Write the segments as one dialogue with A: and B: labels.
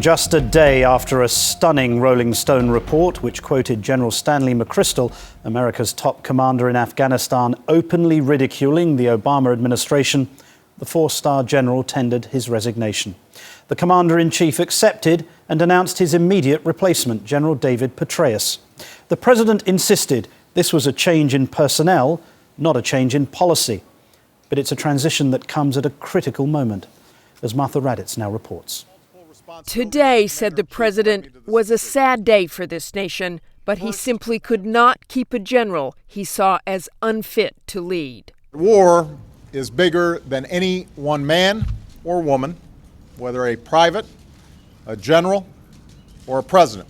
A: Just a day after a stunning Rolling Stone report, which quoted General Stanley McChyrstal, America's top commander in Afghanistan, openly ridiculing the Obama administration, the four-star general tendered his resignation. The commander-in-chief accepted and announced his immediate replacement, General David Petraeus. The president insisted this was a change in personnel, not a change in policy. But it's a transition that comes at a critical moment, as Martha Raditz now reports.
B: Today, said the president, was a sad day for this nation, but he simply could not keep a general he saw as unfit to lead.
C: War is bigger than any one man or woman, whether a private, a general, or a president.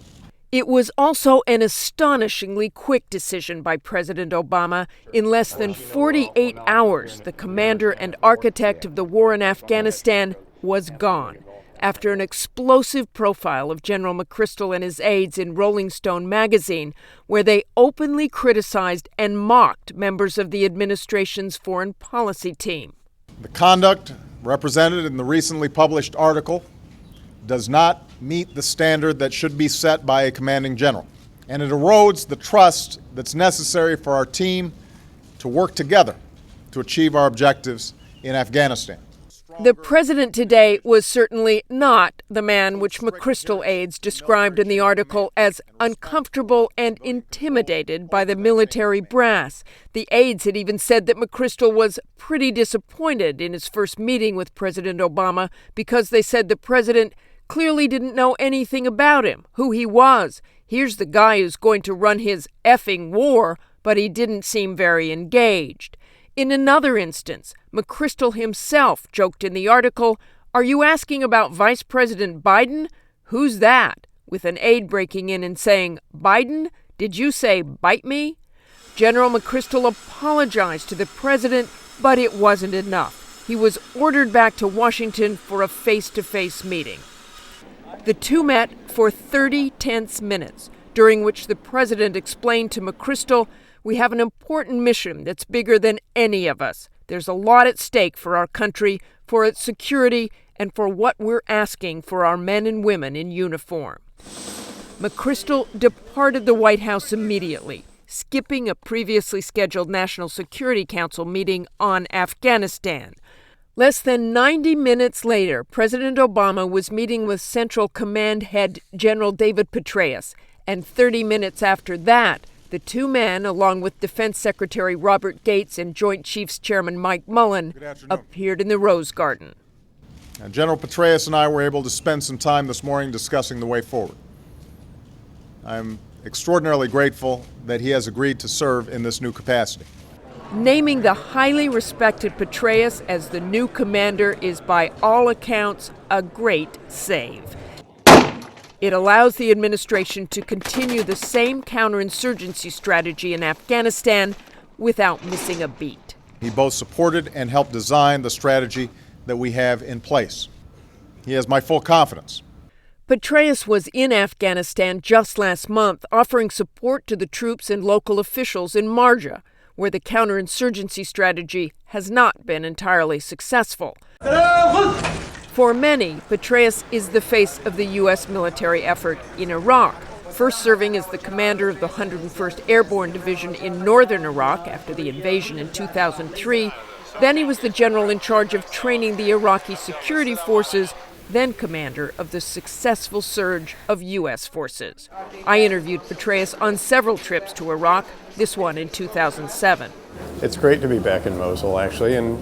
B: It was also an astonishingly quick decision by President Obama. In less than 48 hours, the commander and architect of the war in Afghanistan was gone. After an explosive profile of General McChyrstal and his aides in Rolling Stone magazine, where they openly criticized and mocked members of the administration's foreign policy team.
C: The conduct represented in the recently published article does not meet the standard that should be set by a commanding general, and it erodes the trust that's necessary for our team to work together to achieve our objectives in Afghanistan.
B: The president today was certainly not the man which McChyrstal aides described in the article as uncomfortable and intimidated by the military brass. The aides had even said that McChyrstal was pretty disappointed in his first meeting with President Obama because they said the president clearly didn't know anything about him, who he was. Here's the guy who's going to run his effing war, but he didn't seem very engaged. In another instance, McChyrstal himself joked in the article, "Are you asking about Vice President Biden? Who's that?" With an aide breaking in and saying, "Biden? Did you say bite me?" General McChyrstal apologized to the president, but it wasn't enough. He was ordered back to Washington for a face-to-face meeting. The two met for 30 tense minutes, during which the president explained to McChyrstal, "We have an important mission that's bigger than any of us. There's a lot at stake for our country, for its security, and for what we're asking for our men and women in uniform." McChyrstal departed the White House immediately, skipping a previously scheduled National Security Council meeting on Afghanistan. Less than 90 minutes later, President Obama was meeting with Central Command head General David Petraeus, and 30 minutes after that, the two men, along with Defense Secretary Robert Gates and Joint Chiefs Chairman Mike Mullen, appeared in the Rose Garden.
C: General Petraeus and I were able to spend some time this morning discussing the way forward. I'm extraordinarily grateful that he has agreed to serve in this new capacity.
B: Naming the highly respected Petraeus as the new commander is, by all accounts, a great save. It allows the administration to continue the same counterinsurgency strategy in Afghanistan without missing a beat.
C: He both supported and helped design the strategy that we have in place. He has my full confidence.
B: Petraeus was in Afghanistan just last month, offering support to the troops and local officials in Marja, where the counterinsurgency strategy has not been entirely successful. For many, Petraeus is the face of the U.S. military effort in Iraq, first serving as the commander of the 101st Airborne Division in northern Iraq after the invasion in 2003. Then he was the general in charge of training the Iraqi security forces, then commander of the successful surge of U.S. forces. I interviewed Petraeus on several trips to Iraq, this one in 2007.
D: It's great to be back in Mosul, actually, and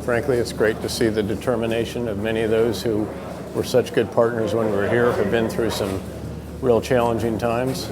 D: frankly, it's great to see the determination of many of those who were such good partners when we were here, have been through some real challenging times,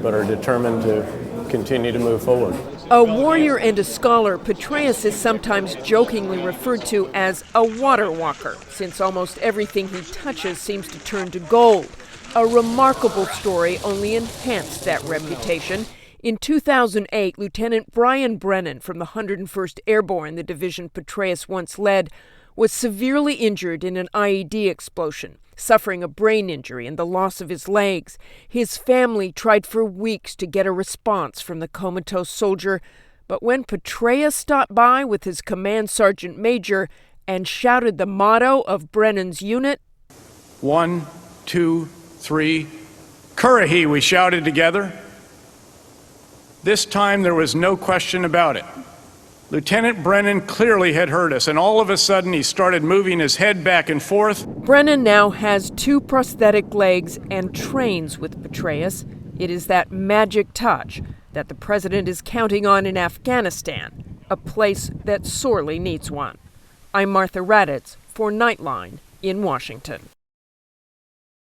D: but are determined to continue to move forward.
B: A warrior and a scholar, Petraeus is sometimes jokingly referred to as a water walker, since almost everything he touches seems to turn to gold. A remarkable story only enhanced that reputation. In 2008, Lieutenant Brian Brennan from the 101st Airborne, the division Petraeus once led, was severely injured in an IED explosion, suffering a brain injury and the loss of his legs. His family tried for weeks to get a response from the comatose soldier, but when Petraeus stopped by with his command sergeant major and shouted the motto of Brennan's unit,
E: "One 2, 3. Currahee, we shouted together. This time there was no question about it. Lieutenant Brennan clearly had heard us, and all of a sudden he started moving his head back and forth.
B: Brennan now has 2 prosthetic legs and trains with Petraeus. It is that magic touch that the president is counting on in Afghanistan, a place that sorely needs one. I'm Martha Raddatz for Nightline in Washington.